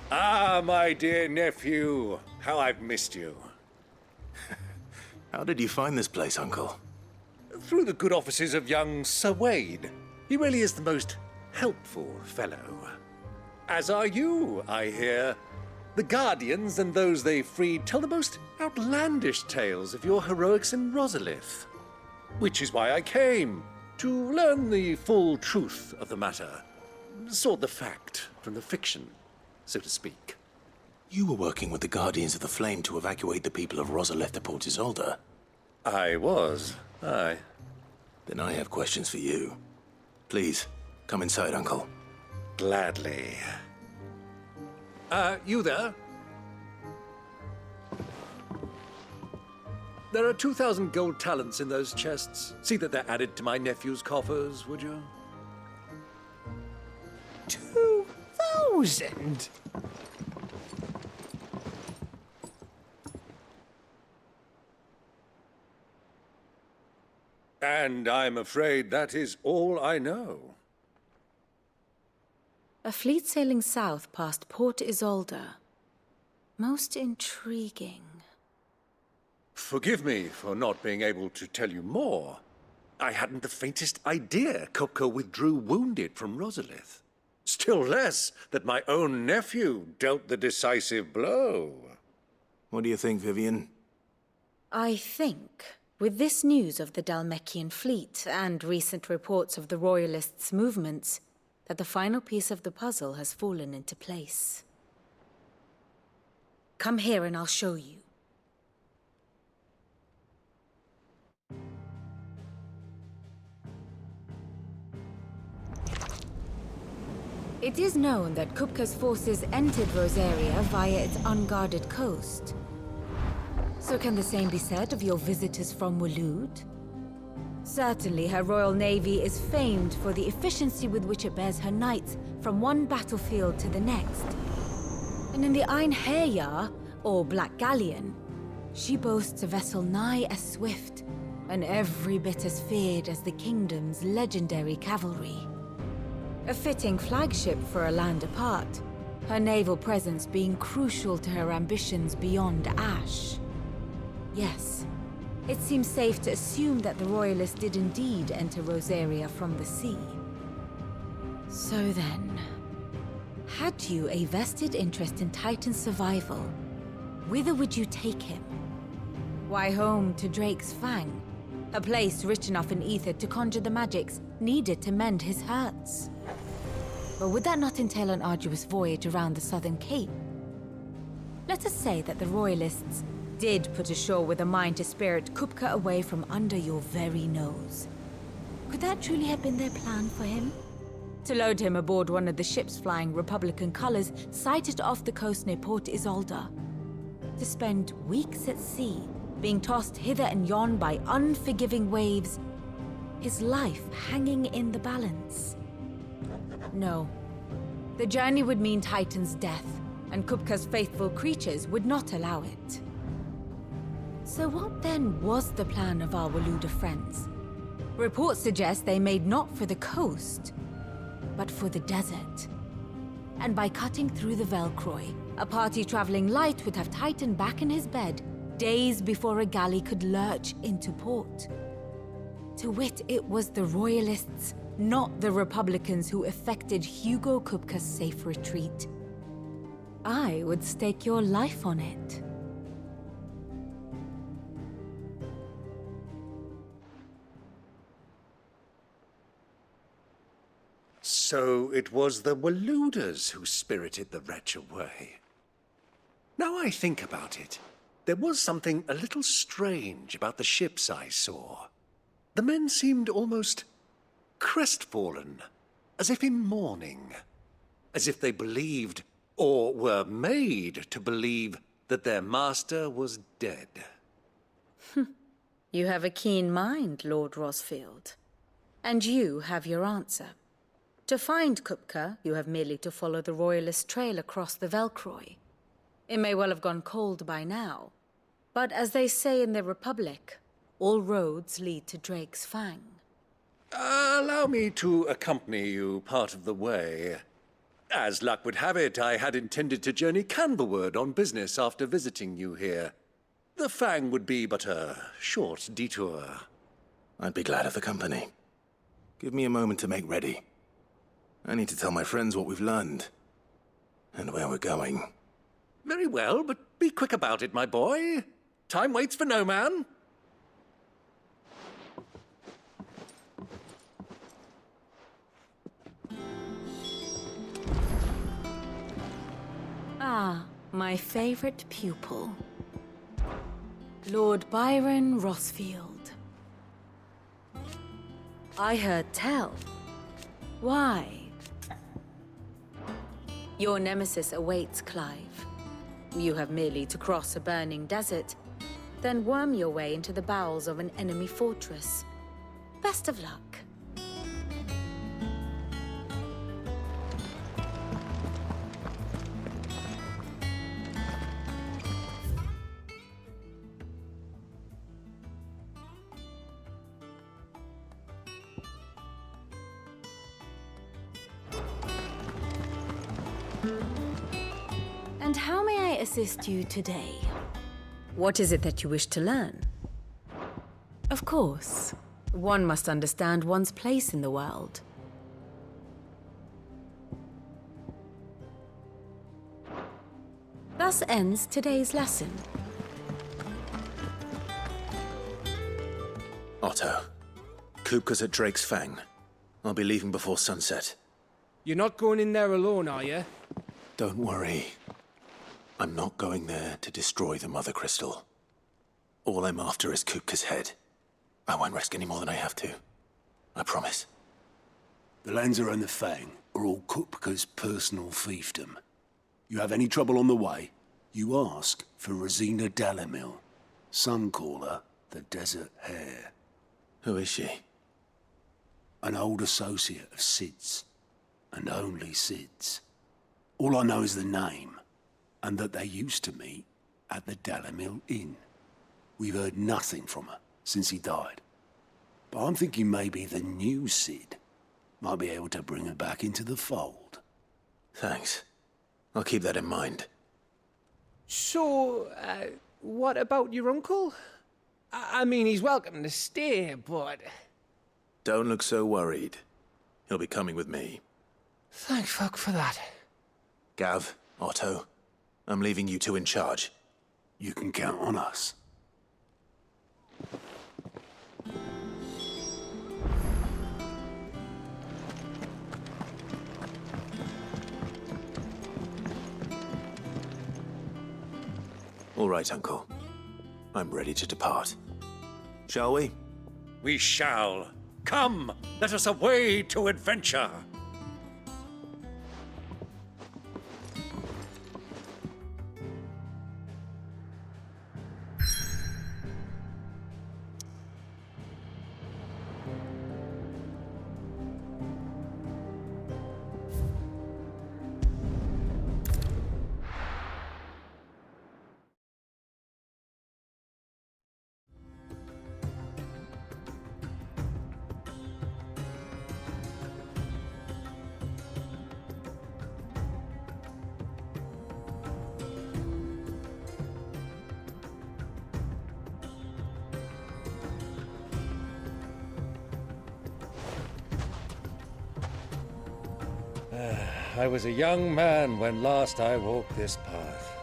Ah, my dear nephew. How I've missed you. How did you find this place, Uncle? Through the good offices of young Sir Wade. He really is the most helpful fellow. As are you, I hear. The Guardians and those they freed tell the most outlandish tales of your heroics in Rosalith. Which is why I came, to learn the full truth of the matter. Sort the fact from the fiction, so to speak. You were working with the Guardians of the Flame to evacuate the people of Rosalith to Port Isolde. I was, aye. Then I have questions for you. Please, come inside, Uncle. Gladly. You there? There are 2,000 gold talents in those chests. See that they're added to my nephew's coffers, would you? 2,000? And I'm afraid that is all I know. A fleet sailing south past Port Isolde. Most intriguing. Forgive me for not being able to tell you more. I hadn't the faintest idea Kopka withdrew wounded from Rosalith. Still less that my own nephew dealt the decisive blow. What do you think, Vivian? I think, with this news of the Dhalmekian fleet and recent reports of the Royalists' movements, that the final piece of the puzzle has fallen into place. Come here and I'll show you. It is known that Kupka's forces entered Rosaria via its unguarded coast. So can the same be said of your visitors from Waloed? Certainly, her Royal Navy is famed for the efficiency with which it bears her knights from one battlefield to the next. And in the Einherjar, or Black Galleon, she boasts a vessel nigh as swift and every bit as feared as the kingdom's legendary cavalry. A fitting flagship for a land apart, her naval presence being crucial to her ambitions beyond Ash. Yes, it seems safe to assume that the Royalists did indeed enter Rosaria from the sea. So then, had you a vested interest in Titan's survival, whither would you take him? Why, home to Drake's Fang, a place rich enough in ether to conjure the magics needed to mend his hurts. But would that not entail an arduous voyage around the southern cape? Let us say that the Royalists did put ashore with a mind to spirit Kupka away from under your very nose. Could that truly have been their plan for him? To load him aboard one of the ships flying Republican colors sighted off the coast near Port Isolde? To spend weeks at sea, being tossed hither and yon by unforgiving waves, his life hanging in the balance? No. The journey would mean Titan's death, and Kupka's faithful creatures would not allow it. So what then was the plan of our Waluda friends? Reports suggest they made not for the coast, but for the desert. And by cutting through the Velkroy, a party traveling light would have Titan back in his bed days before a galley could lurch into port. To wit, it was the Royalists, not the Republicans, who effected Hugo Kupka's safe retreat. I would stake your life on it. So it was the Waludas who spirited the wretch away. Now I think about it, there was something a little strange about the ships I saw. The men seemed almost crestfallen, as if in mourning, as if they believed, or were made to believe, that their master was dead. You have a keen mind, Lord Rosfield. And you have your answer. To find Kupka, you have merely to follow the Royalist trail across the Velkroy. It may well have gone cold by now, but as they say in the Republic, all roads lead to Drake's Fang. Allow me to accompany you part of the way. As luck would have it, I had intended to journey Canberward on business after visiting you here. The Fang would be but a short detour. I'd be glad of the company. Give me a moment to make ready. I need to tell my friends what we've learned. And where we're going. Very well, but be quick about it, my boy. Time waits for no man. Ah, my favorite pupil. Lord Byron Rosfield. I heard tell. Why? Your nemesis awaits, Clive. You have merely to cross a burning desert, then worm your way into the bowels of an enemy fortress. Best of luck. And how may I assist you today? What is it that you wish to learn? Of course, one must understand one's place in the world. Thus ends today's lesson. Otto, Kupka's at Drake's Fang. I'll be leaving before sunset. You're not going in there alone, are you? Don't worry. I'm not going there to destroy the Mother Crystal. All I'm after is Kupka's head. I won't risk any more than I have to. I promise. The Lancer and the Fang are all Kupka's personal fiefdom. You have any trouble on the way, you ask for Rosina Dalamil. Some call her the Desert Hare. Who is she? An old associate of Sid's. And only Sid's. All I know is the name, and that they used to meet at the Dalamil Inn. We've heard nothing from her since he died. But I'm thinking maybe the new Sid might be able to bring her back into the fold. Thanks. I'll keep that in mind. So, what about your uncle? I mean, he's welcome to stay, but... Don't look so worried. He'll be coming with me. Thank fuck for that. Gav, Otto, I'm leaving you two in charge. You can count on us. All right, Uncle. I'm ready to depart. Shall we? We shall. Come, let us away to adventure. I was a young man when last I walked this path.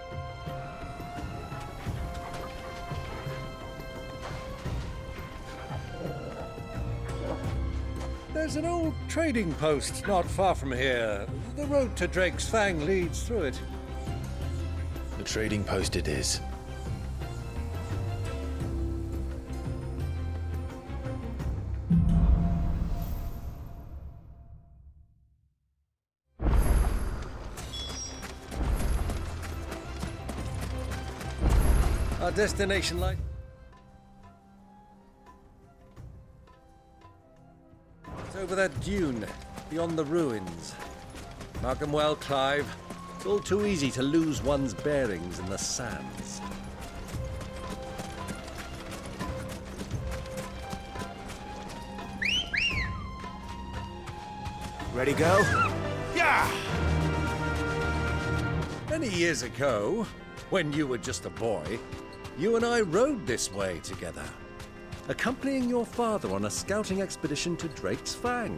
There's an old trading post not far from here. The road to Drake's Fang leads through it. The trading post it is. Our destination light. It's over that dune, beyond the ruins. Mark 'em well, Clive. It's all too easy to lose one's bearings in the sands. Ready, go? Yeah! Many years ago, when you were just a boy, you and I rode this way together, accompanying your father on a scouting expedition to Drake's Fang.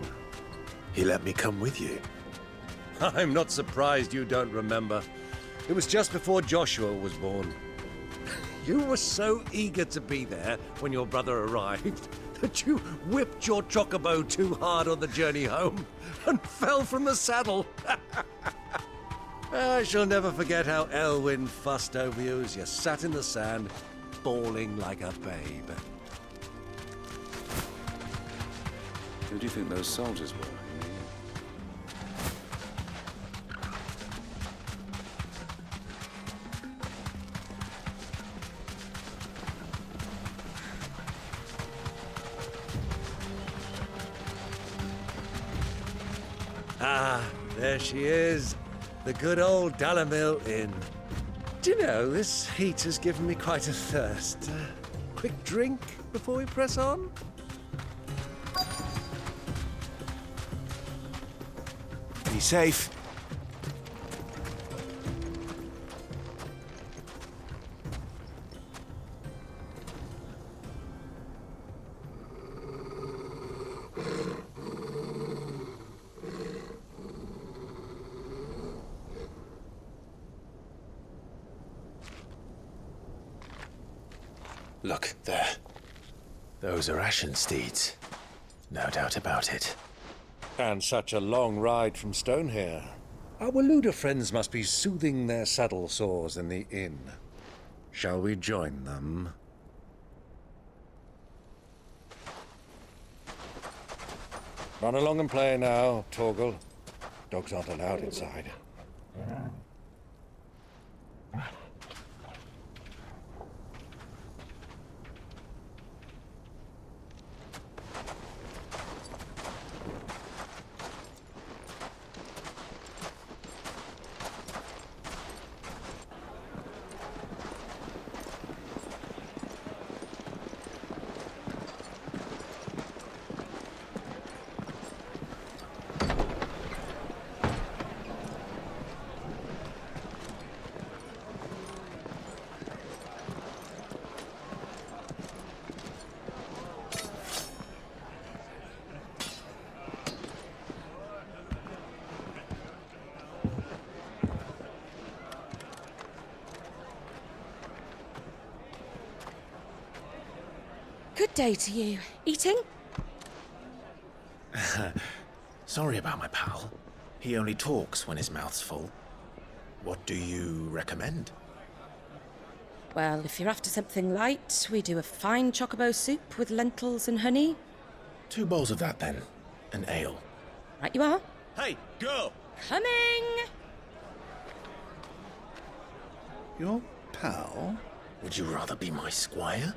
He let me come with you. I'm not surprised you don't remember. It was just before Joshua was born. You were so eager to be there when your brother arrived that you whipped your Chocobo too hard on the journey home and fell from the saddle. I shall never forget how Elwyn fussed over you as you sat in the sand, bawling like a babe. Who do you think those soldiers were? Ah, there she is. The good old Dalamil Inn. Do you know, this heat has given me quite a thirst. Quick drink before we press on? Be safe. Look, there. Those are Ashen steeds. No doubt about it. And such a long ride from Stonehere. Our Waluda friends must be soothing their saddle sores in the inn. Shall we join them? Run along and play now, Torgal. Dogs aren't allowed inside. Good day to you. Eating? Sorry about my pal. He only talks when his mouth's full. What do you recommend? Well, if you're after something light, we do a fine chocobo soup with lentils and honey. 2 bowls of that, then. An ale. Right you are. Hey, girl! Coming! Your pal? Would you rather be my squire?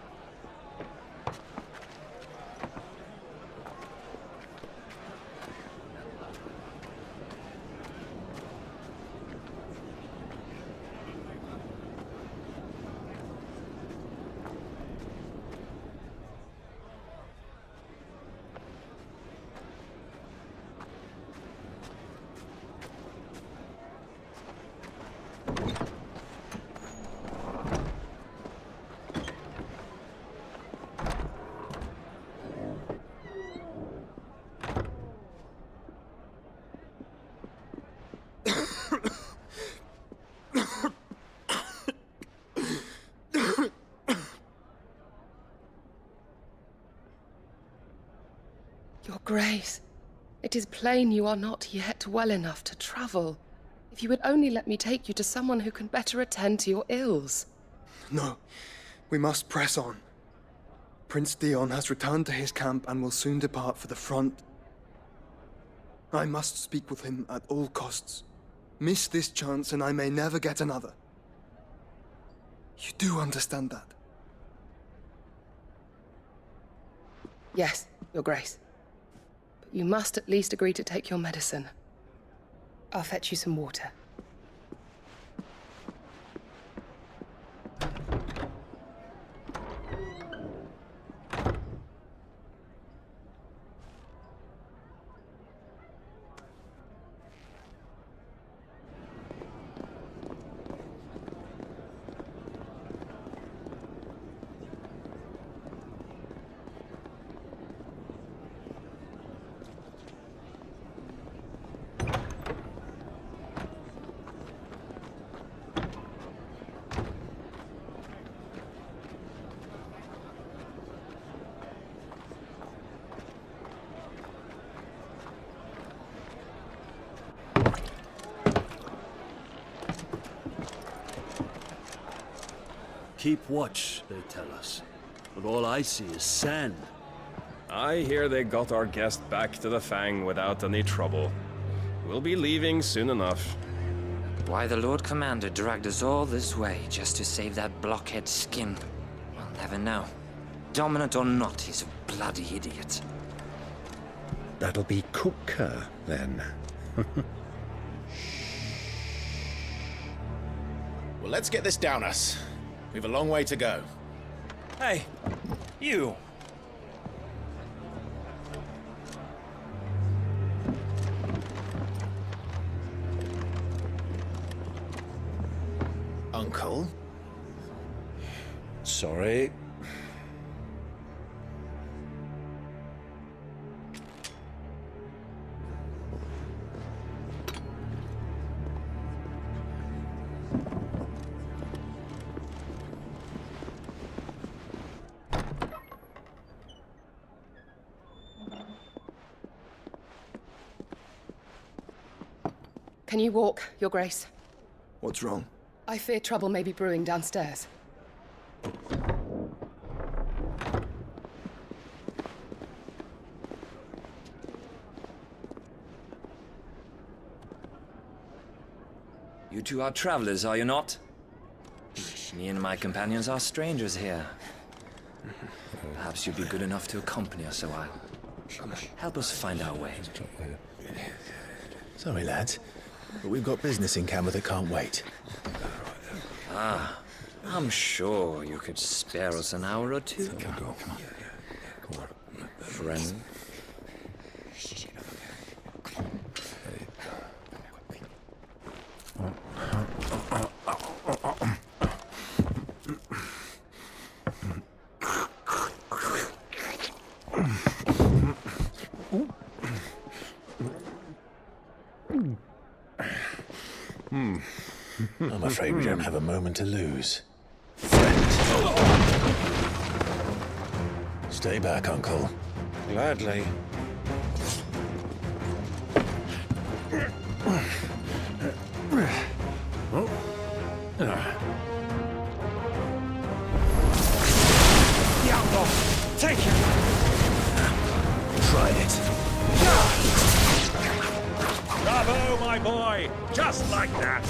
Your Grace, it is plain you are not yet well enough to travel. If you would only let me take you to someone who can better attend to your ills. No, we must press on. Prince Dion has returned to his camp and will soon depart for the front. I must speak with him at all costs. Miss this chance and I may never get another. You do understand that? Yes, Your Grace. But you must at least agree to take your medicine. I'll fetch you some water. Keep watch, they tell us. But all I see is sand. I hear they got our guest back to the Fang without any trouble. We'll be leaving soon enough. Why the Lord Commander dragged us all this way just to save that blockhead skin, we'll never know. Dominant or not, he's a bloody idiot. That'll be Kupka, then. Well, let's get this down us. We've a long way to go. Hey, you! Uncle? Sorry. Can you walk, Your Grace? What's wrong? I fear trouble may be brewing downstairs. You two are travelers, are you not? Me and my companions are strangers here. Perhaps you'd be good enough to accompany us a while. Help us find our way. Sorry, lads, but we've got business in camera that can't wait. Ah, I'm sure you could spare us an hour or two. Friend. I'm afraid we don't have a moment to lose. Stay back, Uncle. Gladly. Diablo! Take it! Try it. Bravo, my boy! Just like that!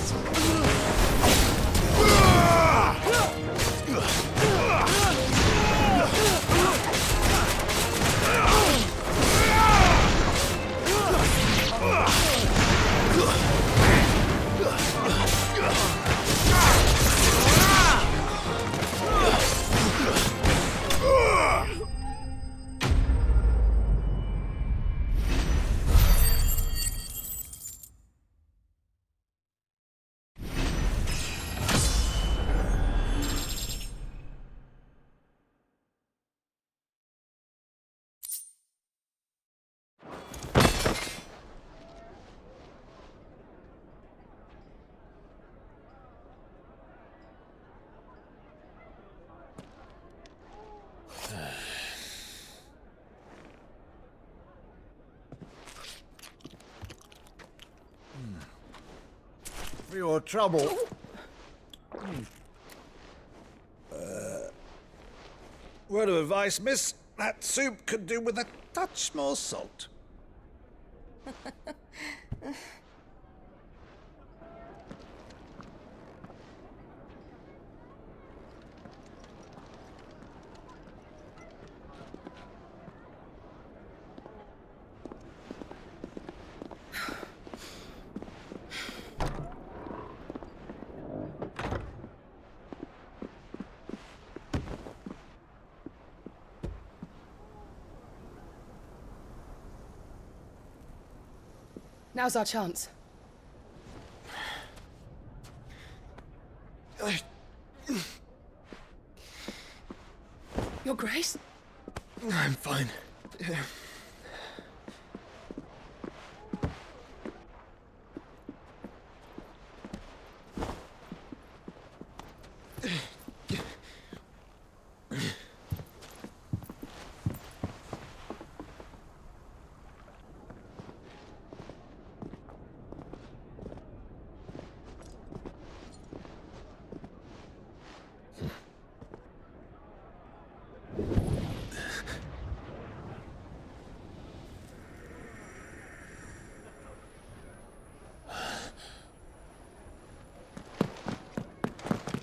For your trouble. Word of advice, miss. That soup could do with a touch more salt. Now's our chance. Your Grace? I'm fine.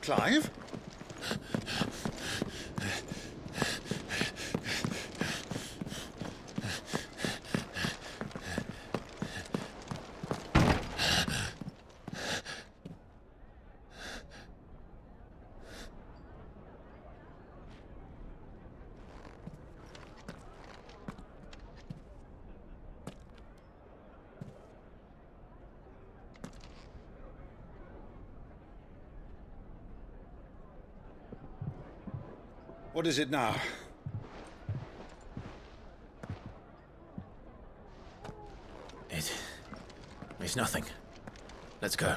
Clive? What is it now? It's nothing. Let's go.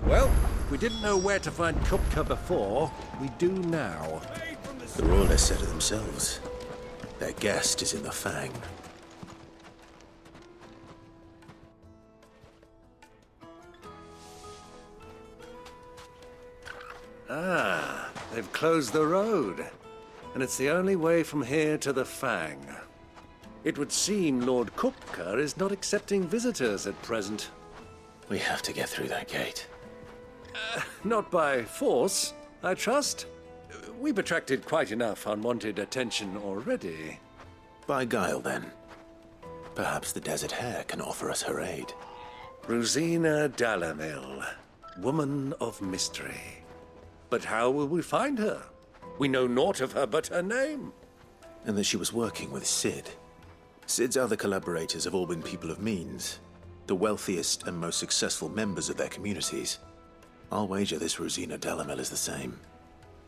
Well, if we didn't know where to find Kupka before, we do now. The Royalists said it themselves. Their guest is in the Fang. Ah, they've closed the road. And it's the only way from here to the Fang. It would seem Lord Kupka is not accepting visitors at present. We have to get through that gate. Not by force, I trust. We've attracted quite enough unwanted attention already. By guile, then. Perhaps the Desert Hare can offer us her aid. Rosina Dalamil, woman of mystery. But how will we find her? We know naught of her but her name. And that she was working with Sid. Sid's other collaborators have all been people of means, the wealthiest and most successful members of their communities. I'll wager this Rosina Dalamil is the same.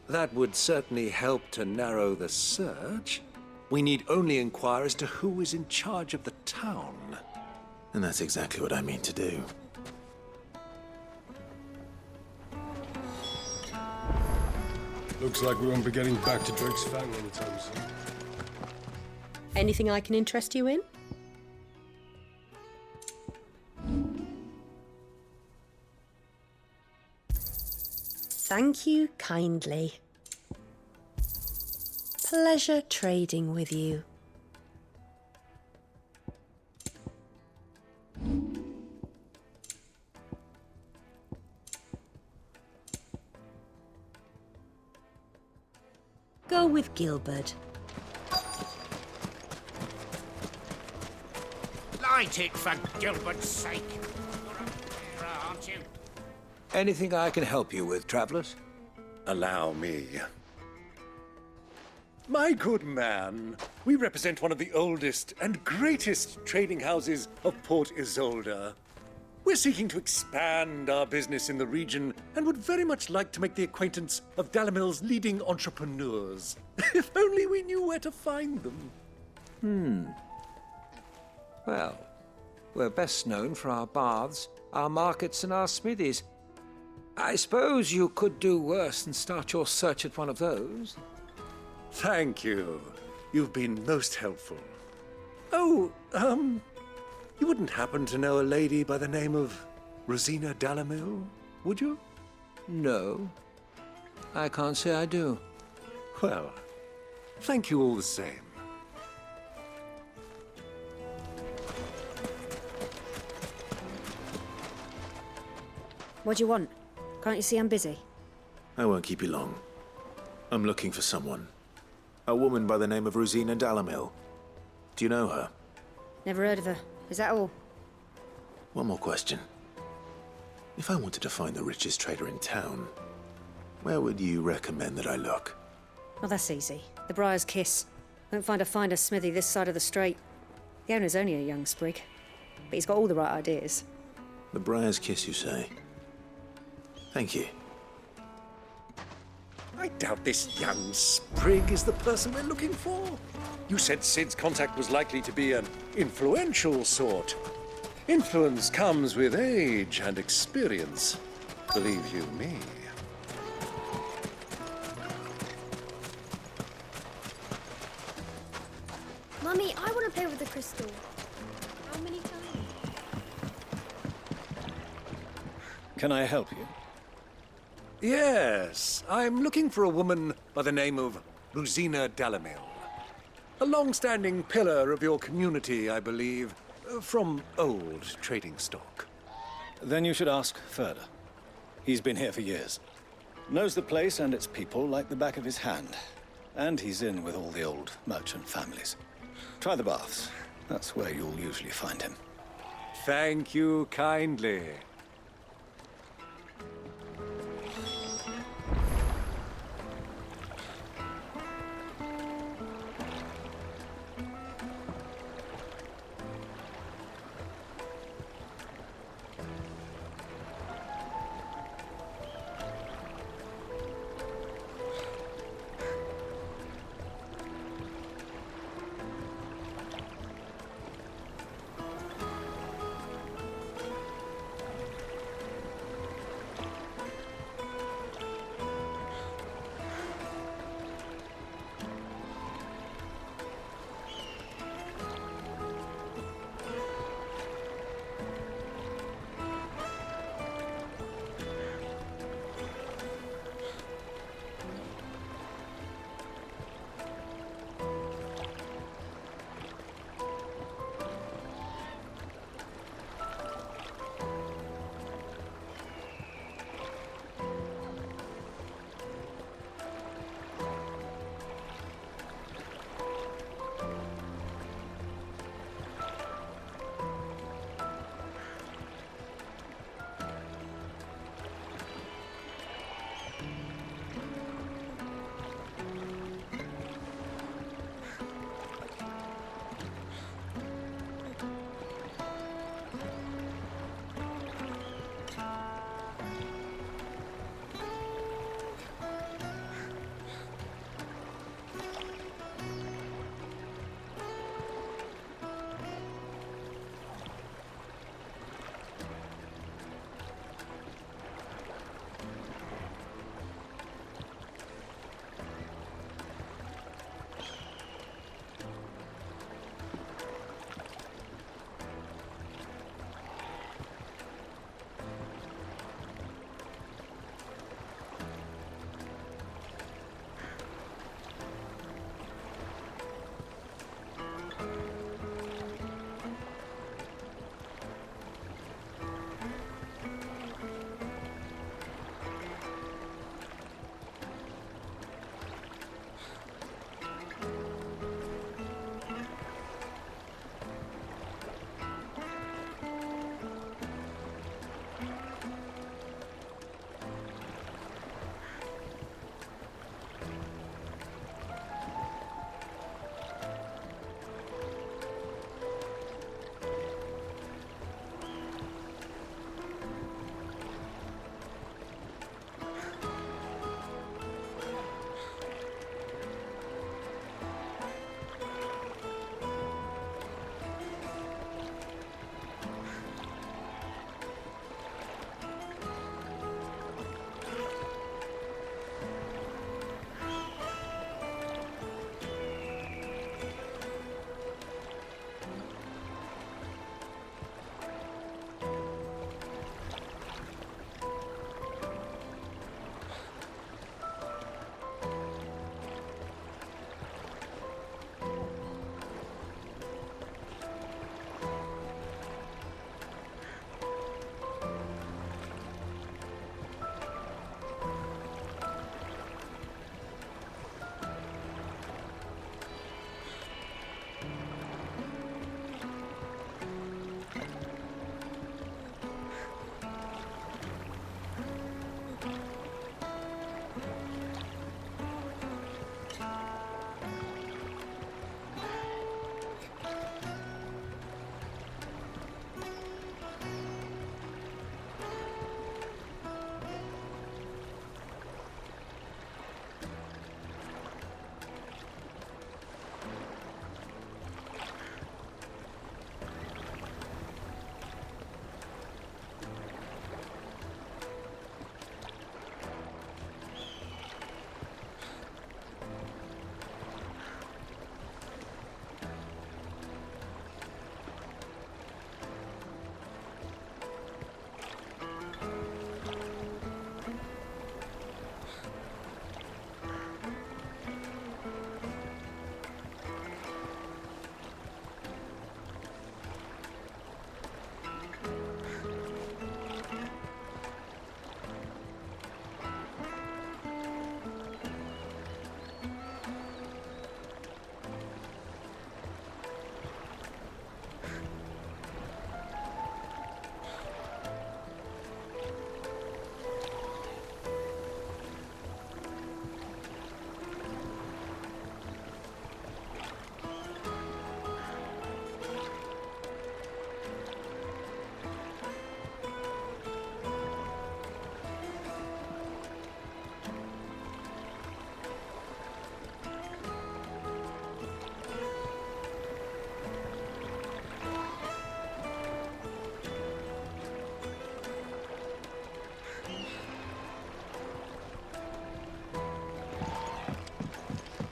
That would certainly help to narrow the search. We need only inquire as to who is in charge of the town. And that's exactly what I mean to do. Looks like we won't be getting back to Drake's Fang anytime soon. Anything I can interest you in? Thank you kindly. Pleasure trading with you. Go with Gilbert. Light it for Gilbert's sake. You're a aren't you? Anything I can help you with, travelers? Allow me. My good man, we represent one of the oldest and greatest trading houses of Port Isolde. We're seeking to expand our business in the region and would very much like to make the acquaintance of Dalamil's leading entrepreneurs. If only we knew where to find them. Well, we're best known for our baths, our markets, and our smithies. I suppose you could do worse than start your search at one of those. Thank you. You've been most helpful. Oh, you wouldn't happen to know a lady by the name of Rosina Dalamil, would you? No. I can't say I do. Well, thank you all the same. What do you want? Can't you see I'm busy? I won't keep you long. I'm looking for someone. A woman by the name of Rosina Dalamil. Do you know her? Never heard of her. Is that all? One more question. If I wanted to find the richest trader in town, where would you recommend that I look? Oh, that's easy. The Briar's Kiss. Won't find a finer smithy this side of the strait. The owner's only a young sprig, but he's got all the right ideas. The Briar's Kiss, you say? Thank you. I doubt this young sprig is the person we're looking for. You said Sid's contact was likely to be an influential sort. Influence comes with age and experience. Believe you me. Mummy, I want to play with the crystal. How many times? Can I help you? Yes, I'm looking for a woman by the name of Rosina Dalamil. A long-standing pillar of your community, I believe, from old trading stock. Then you should ask further. He's been here for years. Knows the place and its people like the back of his hand. And he's in with all the old merchant families. Try the baths. That's where you'll usually find him. Thank you kindly.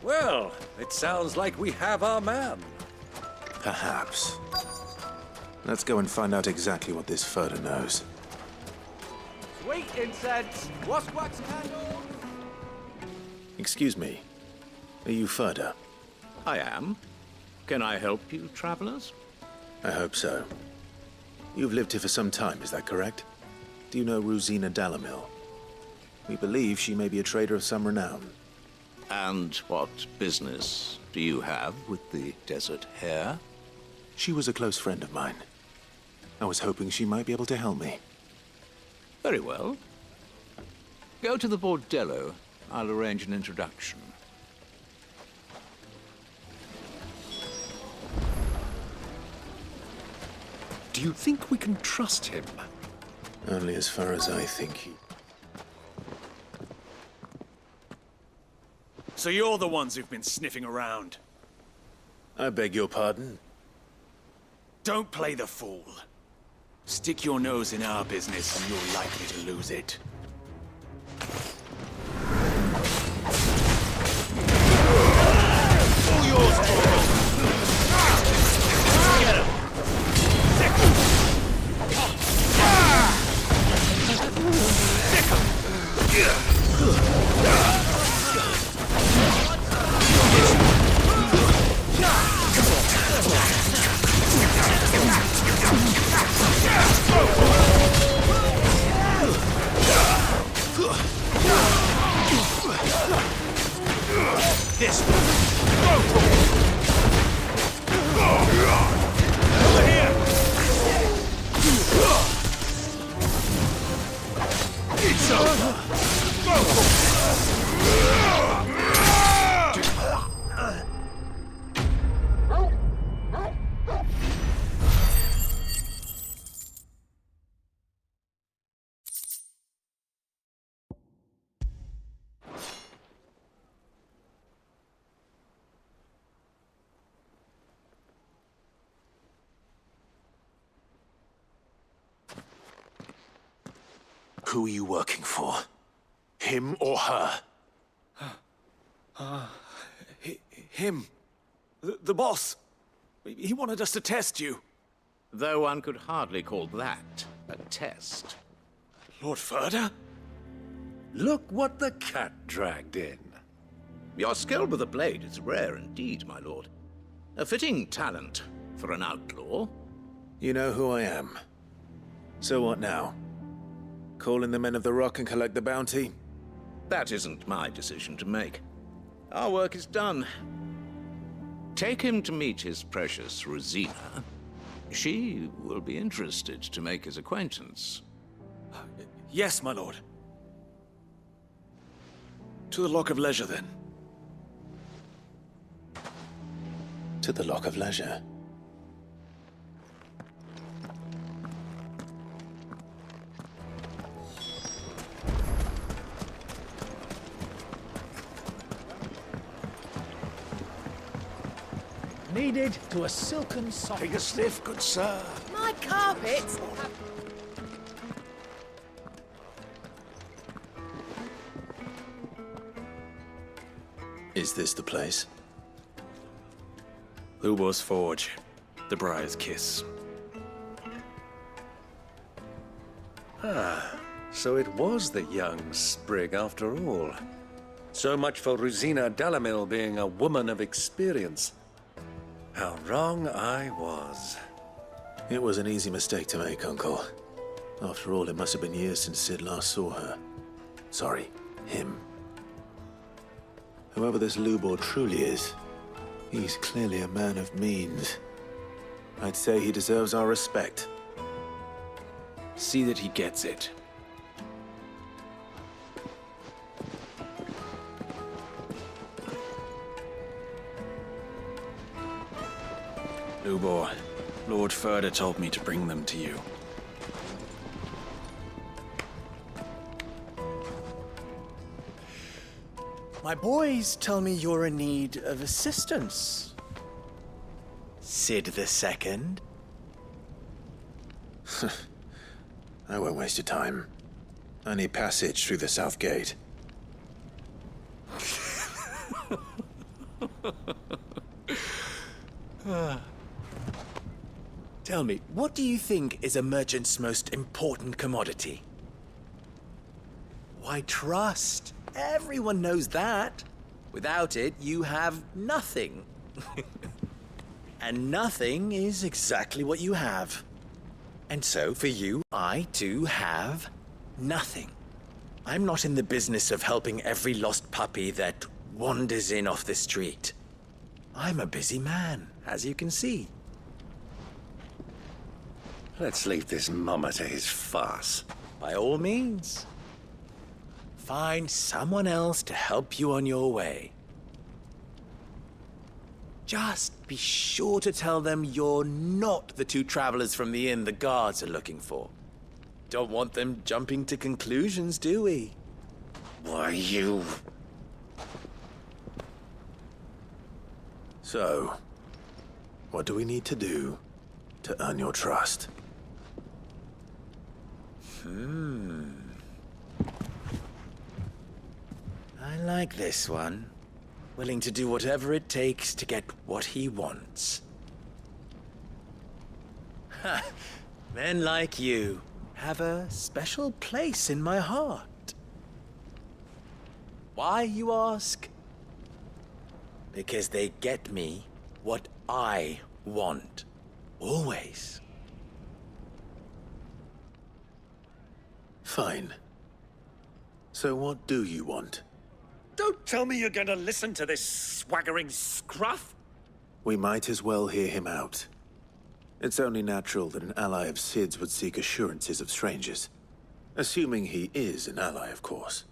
Well, it sounds like we have our man. Perhaps. Let's go and find out exactly what this Ferda knows. Sweet incense, wax candles. Excuse me. Are you Ferda? I am. Can I help you, travelers? I hope so. You've lived here for some time, is that correct? Do you know Rosina Dalamil? We believe she may be a trader of some renown. And what business do you have with the desert hare? She was a close friend of mine. I was hoping she might be able to help me. Very well. Go to the bordello. I'll arrange an introduction. Do you think we can trust him? Only as far as I think he... So you're the ones who've been sniffing around? I beg your pardon? Don't play the fool. Stick your nose in our business and you're likely to lose it. All yours, Get him! This way. Over here. It's over. Who are you working for? Him or her? Him. The boss. He wanted us to test you. Though one could hardly call that a test. Lord Ferda? Look what the cat dragged in. Your skill with the blade is rare indeed, my lord. A fitting talent for an outlaw. You know who I am. So what now? Call in the Men of the Rock and collect the bounty? That isn't my decision to make. Our work is done. Take him to meet his precious Rosina. She will be interested to make his acquaintance. Yes, my lord. To the Lock of Leisure, then. To the Lock of Leisure. Needed to a silken soft. Take a sniff, good sir. My carpets. Is this the place? Lubos Forge. The Briar's Kiss. Ah, so it was the young sprig after all. So much for Rosina Dalamil being a woman of experience. How wrong I was. It was an easy mistake to make, Uncle. After all, it must have been years since Sid last saw her. Sorry, him. Whoever this Lubor truly is, he's clearly a man of means. I'd say he deserves our respect. See that he gets it. Lubor, Lord Ferda told me to bring them to you. My boys tell me you're in need of assistance. Sid II? I won't waste your time. I need passage through the south gate. Tell me, what do you think is a merchant's most important commodity? Why, trust. Everyone knows that. Without it, you have nothing. And nothing is exactly what you have. And so, for you, I too have nothing. I'm not in the business of helping every lost puppy that wanders in off the street. I'm a busy man, as you can see. Let's leave this mummer to his farce. By all means. Find someone else to help you on your way. Just be sure to tell them you're not the two travelers from the inn the guards are looking for. Don't want them jumping to conclusions, do we? Why, you... So, what do we need to do to earn your trust? I like this one. Willing to do whatever it takes to get what he wants. Ha! Men like you have a special place in my heart. Why, you ask? Because they get me what I want. Always. Fine. So what do you want? Don't tell me you're going to listen to this swaggering scruff! We might as well hear him out. It's only natural that an ally of Sid's would seek assurances of strangers. Assuming he is an ally, of course.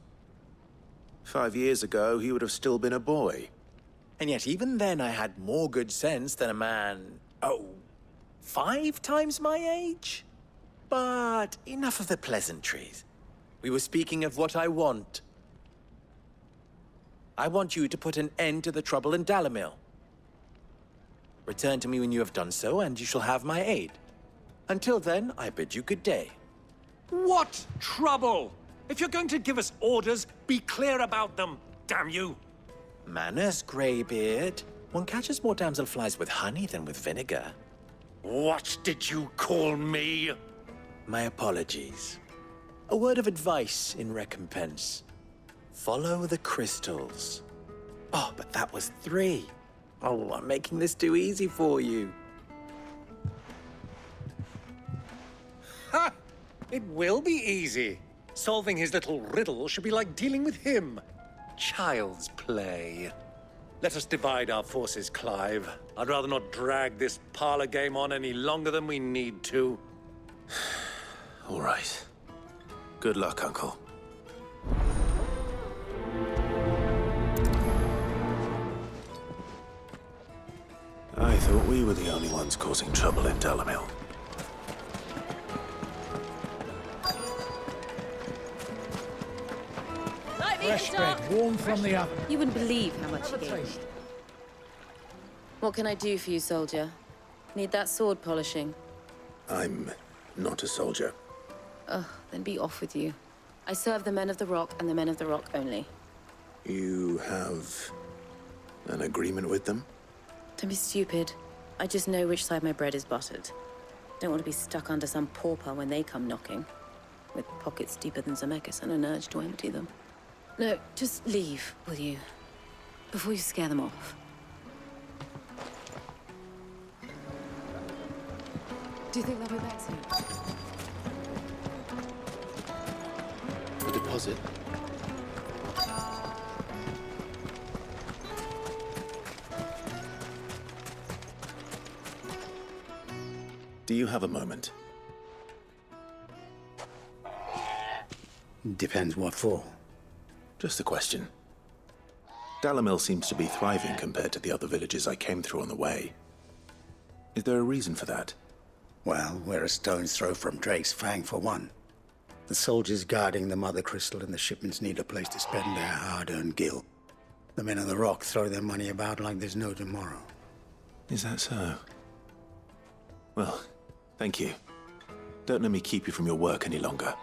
5 years ago, he would have still been a boy. And yet even then I had more good sense than a man, 5 times my age? But enough of the pleasantries. We were speaking of what I want. I want you to put an end to the trouble in Dalamil. Return to me when you have done so, and you shall have my aid. Until then, I bid you good day. What trouble? If you're going to give us orders, be clear about them, damn you! Manners, Greybeard. One catches more damselflies with honey than with vinegar. What did you call me? My apologies. A word of advice in recompense. Follow the crystals. Oh, but that was 3. Oh, I'm making this too easy for you. Ha! It will be easy. Solving his little riddle should be like dealing with him. Child's play. Let us divide our forces, Clive. I'd rather not drag this parlor game on any longer than we need to. All right. Good luck, Uncle. I thought we were the only ones causing trouble in Dalamil. Fresh bread, warm from the oven. You wouldn't believe how much he gave me. What can I do for you, soldier? Need that sword polishing? I'm not a soldier. Oh, then be off with you. I serve the men of the Rock and the men of the Rock only. You have an agreement with them? Don't be stupid. I just know which side my bread is buttered. Don't want to be stuck under some pauper when they come knocking. With pockets deeper than Zemeckis and an urge to empty them. No, just leave, will you? Before you scare them off. Do you think they'll be back soon? The deposit? Do you have a moment? Depends what for. Just a question. Dalamil seems to be thriving compared to the other villages I came through on the way. Is there a reason for that? Well, we're a stone's throw from Drake's Fang, for one. The soldiers guarding the Mother Crystal and the shipments need a place to spend their hard-earned gil. The men of the Rock throw their money about like there's no tomorrow. Is that so? Well, thank you. Don't let me keep you from your work any longer.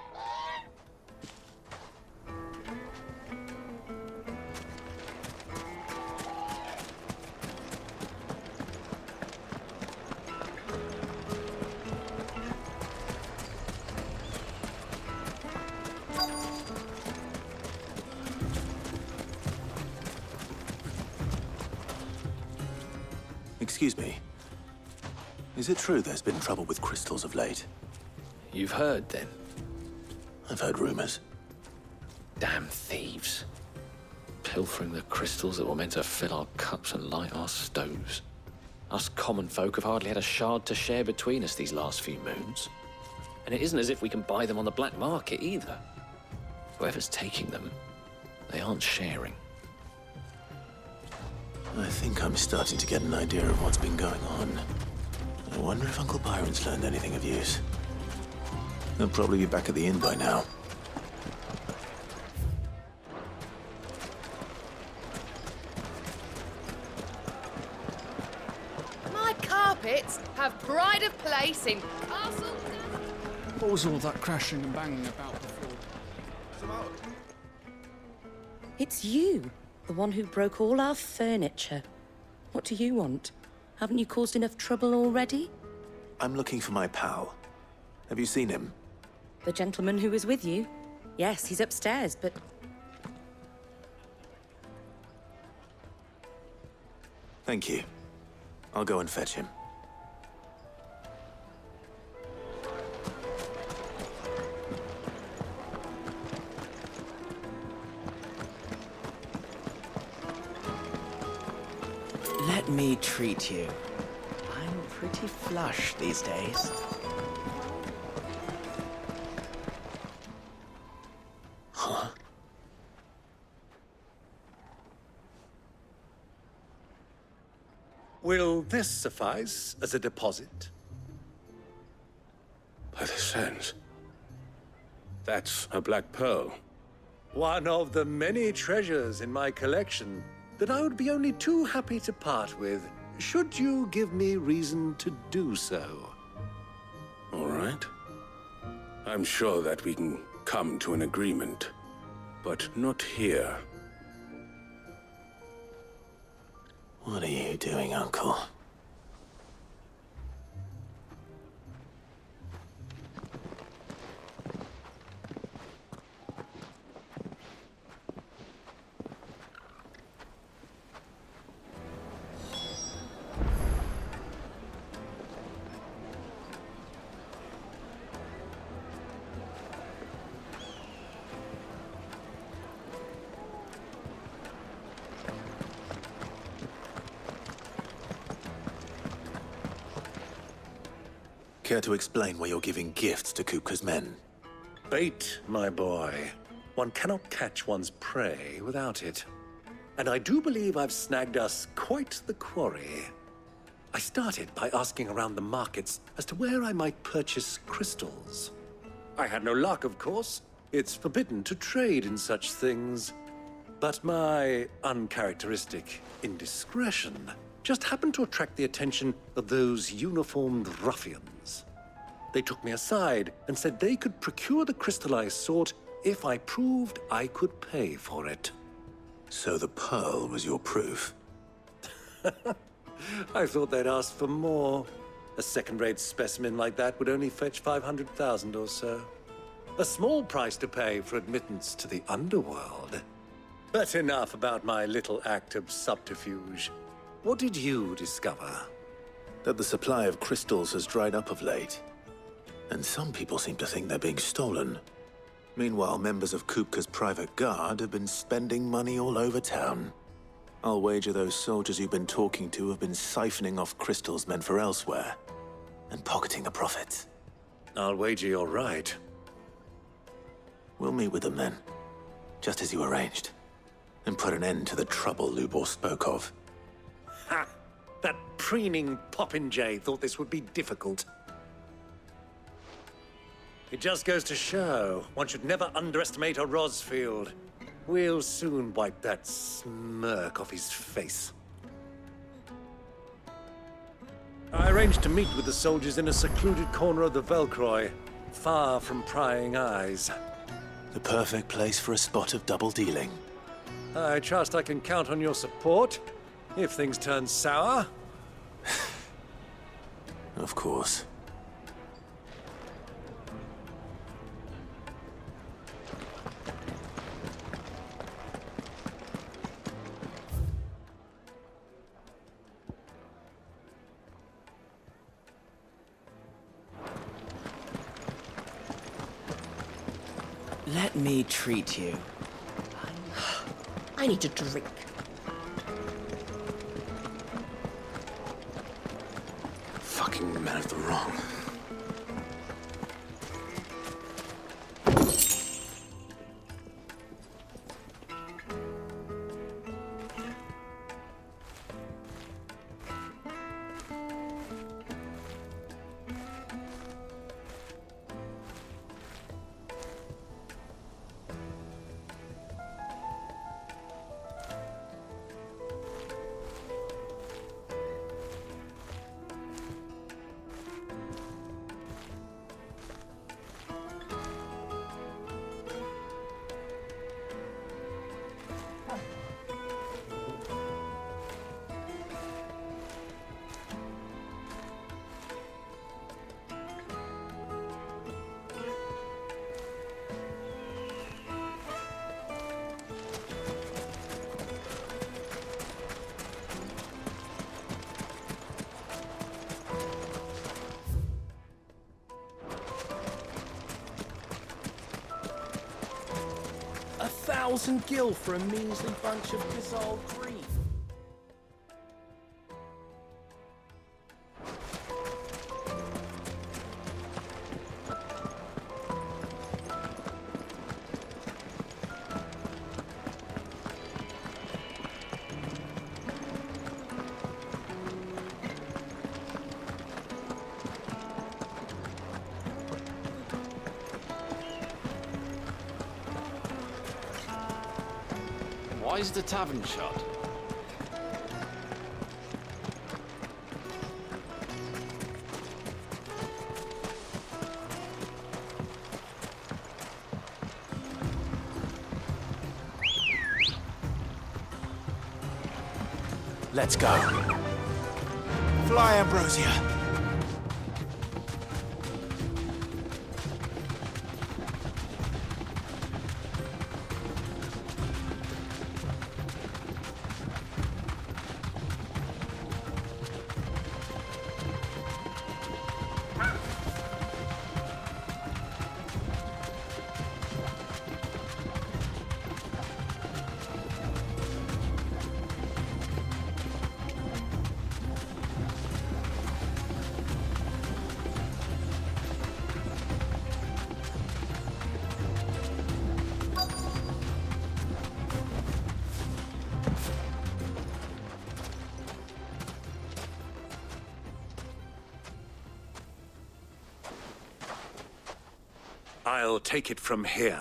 Excuse me. Is it true there's been trouble with crystals of late? You've heard, then? I've heard rumors. Damn thieves. Pilfering the crystals that were meant to fill our cups and light our stoves. Us common folk have hardly had a shard to share between us these last few moons. And it isn't as if we can buy them on the black market either. Whoever's taking them, they aren't sharing. I think I'm starting to get an idea of what's been going on. I wonder if Uncle Byron's learned anything of use. He'll probably be back at the inn by now. My carpets have pride of place in Castle. What was all that crashing and banging about before? It's you, the one who broke all our furniture. What do you want? Haven't you caused enough trouble already? I'm looking for my pal. Have you seen him? The gentleman who was with you? Yes, he's upstairs, but... Thank you. I'll go and fetch him. Let me treat you. I'm pretty flush these days. Huh? Will this suffice as a deposit? By the sands. That's a black pearl. One of the many treasures in my collection that I would be only too happy to part with, should you give me reason to do so. All right. I'm sure that we can come to an agreement, but not here. What are you doing, Uncle? Care to explain why you're giving gifts to Kupka's men? Bait, my boy. One cannot catch one's prey without it. And I do believe I've snagged us quite the quarry. I started by asking around the markets as to where I might purchase crystals. I had no luck, of course. It's forbidden to trade in such things. But my uncharacteristic indiscretion just happened to attract the attention of those uniformed ruffians. They took me aside and said they could procure the crystal I sought if I proved I could pay for it. So the pearl was your proof? I thought they'd ask for more. A second-rate specimen like that would only fetch 500,000 or so. A small price to pay for admittance to the underworld. But enough about my little act of subterfuge. What did you discover? That the supply of crystals has dried up of late. And some people seem to think they're being stolen. Meanwhile, members of Kupka's private guard have been spending money all over town. I'll wager those soldiers you've been talking to have been siphoning off crystals meant for elsewhere, and pocketing the profits. I'll wager you're right. We'll meet with them then, just as you arranged, and put an end to the trouble Lubor spoke of. Ha! That preening popinjay thought this would be difficult. It just goes to show, one should never underestimate a Rosfield. We'll soon wipe that smirk off his face. I arranged to meet with the soldiers in a secluded corner of the Velkroy, far from prying eyes. The perfect place for a spot of double dealing. I trust I can count on your support, if things turn sour. Of course. Let me treat you. I need a drink. Fucking men of the wrong. $1,000 gil for a measly bunch of dissolved green. Why is the tavern shut? Let's go. Fly, Ambrosia. I'll take it from here.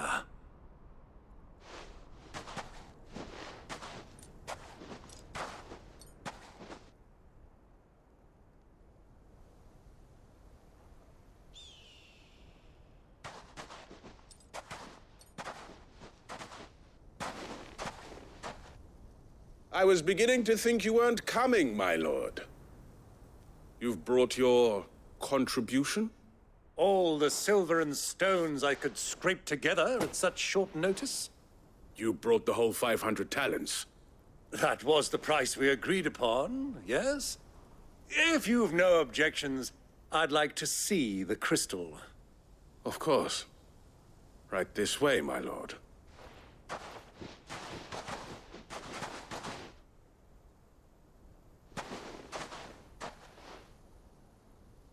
I was beginning to think you weren't coming, my lord. You've brought your contribution? All the silver and stones I could scrape together at such short notice? You brought the whole 500 talents. That was the price we agreed upon, yes? If you've no objections, I'd like to see the crystal. Of course. Right this way, my lord.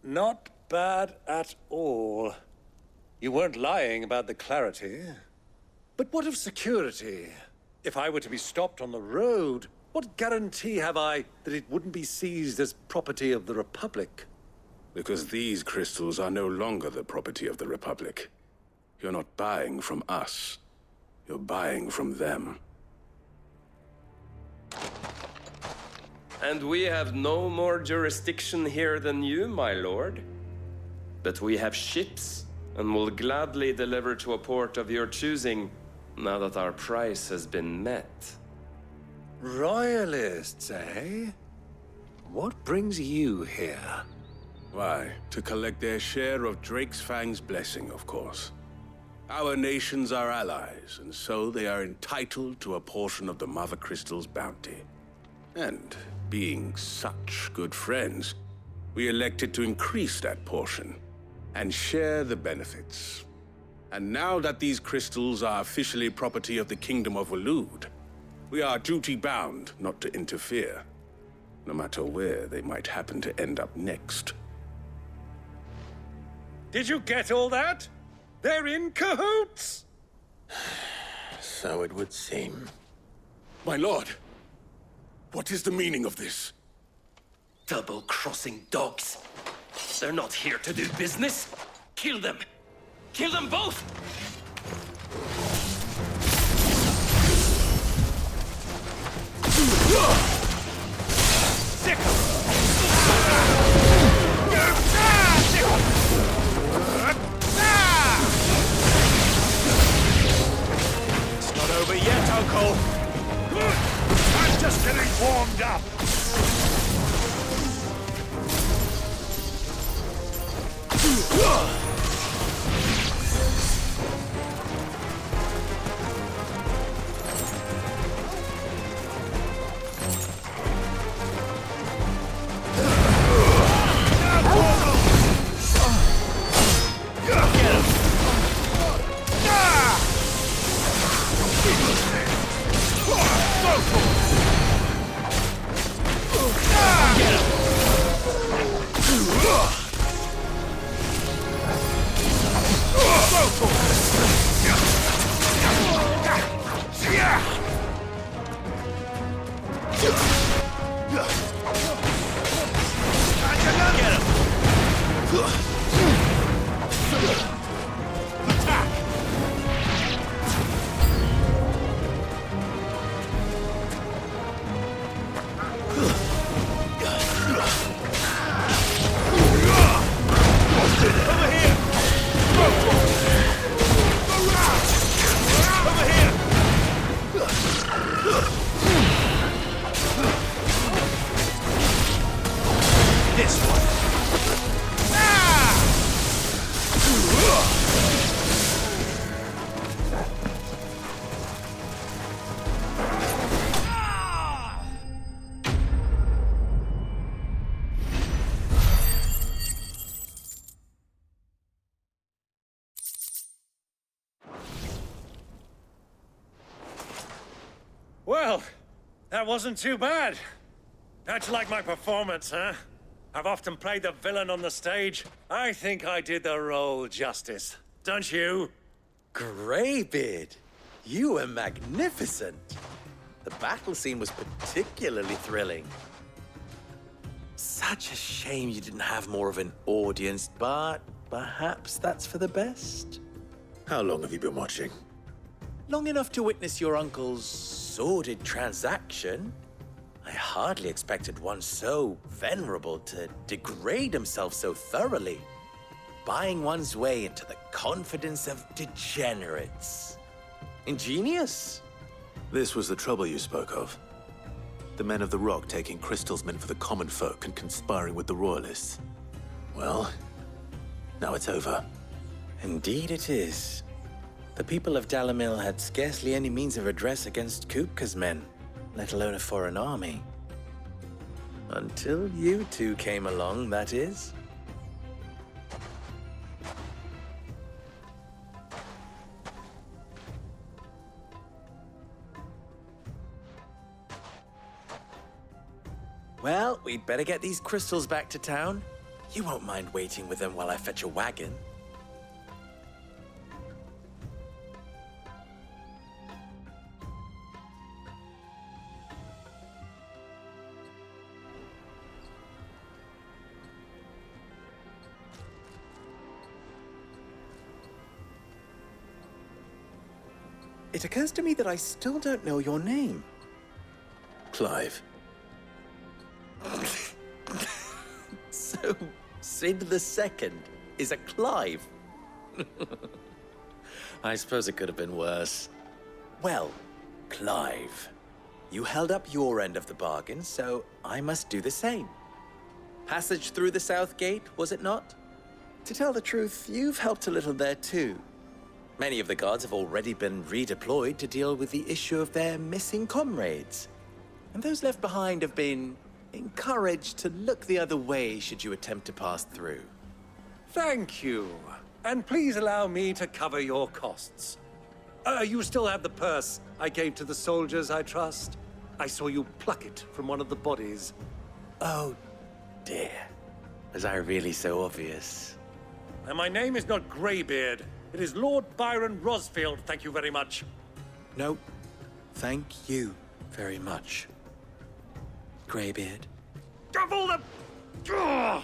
Not bad at all. You weren't lying about the clarity. But what of security? If I were to be stopped on the road, what guarantee have I that it wouldn't be seized as property of the Republic? Because these crystals are no longer the property of the Republic. You're not buying from us. You're buying from them. And we have no more jurisdiction here than you, my lord. But we have ships, and will gladly deliver to a port of your choosing, now that our price has been met. Royalists, eh? What brings you here? Why, to collect their share of Drake's Fang's blessing, of course. Our nations are allies, and so they are entitled to a portion of the Mother Crystal's bounty. And, being such good friends, we elected to increase that portion and share the benefits. And now that these crystals are officially property of the Kingdom of Waloed, we are duty-bound not to interfere, no matter where they might happen to end up next. Did you get all that? They're in cahoots! So it would seem. My lord, what is the meaning of this? Double-crossing dogs. They're not here to do business. Kill them. Kill them both! Sick! It's not over yet, Uncle. I'm just getting warmed up. Well, that wasn't too bad. How'd you like my performance, huh? I've often played the villain on the stage. I think I did the role justice. Don't you? Greybeard, you were magnificent. The battle scene was particularly thrilling. Such a shame you didn't have more of an audience, but perhaps that's for the best. How long have you been watching? Long enough to witness your uncle's sordid transaction. I hardly expected one so venerable to degrade himself so thoroughly, buying one's way into the confidence of degenerates. Ingenious. This was the trouble you spoke of. The men of the Rock taking crystals meant for the common folk and conspiring with the Royalists. Well, now it's over. Indeed it is. The people of Dalamil had scarcely any means of redress against Kupka's men, let alone a foreign army. Until you two came along, that is. Well, we'd better get these crystals back to town. You won't mind waiting with them while I fetch a wagon. It occurs to me that I still don't know your name. Clive. So, Sid the Second is a Clive? I suppose it could have been worse. Well, Clive, you held up your end of the bargain, so I must do the same. Passage through the South Gate, was it not? To tell the truth, you've helped a little there too. Many of the guards have already been redeployed to deal with the issue of their missing comrades. And those left behind have been encouraged to look the other way should you attempt to pass through. Thank you. And please allow me to cover your costs. You still have the purse I gave to the soldiers, I trust? I saw you pluck it from one of the bodies. Oh, dear. Was I really so obvious? And my name is not Greybeard. It is Lord Byron Rosfield, thank you very much. No, thank you very much, Greybeard. Of all the... Ugh!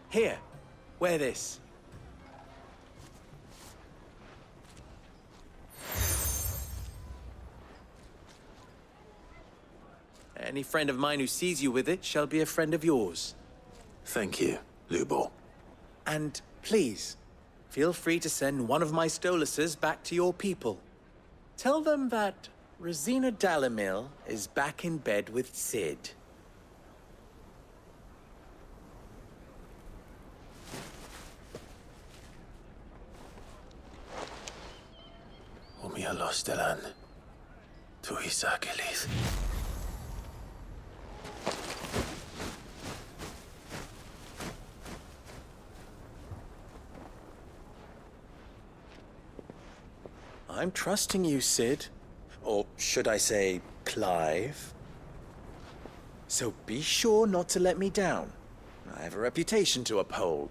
Here, wear this. Any friend of mine who sees you with it shall be a friend of yours. Thank you, Lubor. And please, feel free to send one of my Stoluses back to your people. Tell them that Rosina Dalamil is back in bed with Sid. Umia los delan. Tu isakelis. I'm trusting you, Sid. Or should I say, Clive? So be sure not to let me down. I have a reputation to uphold.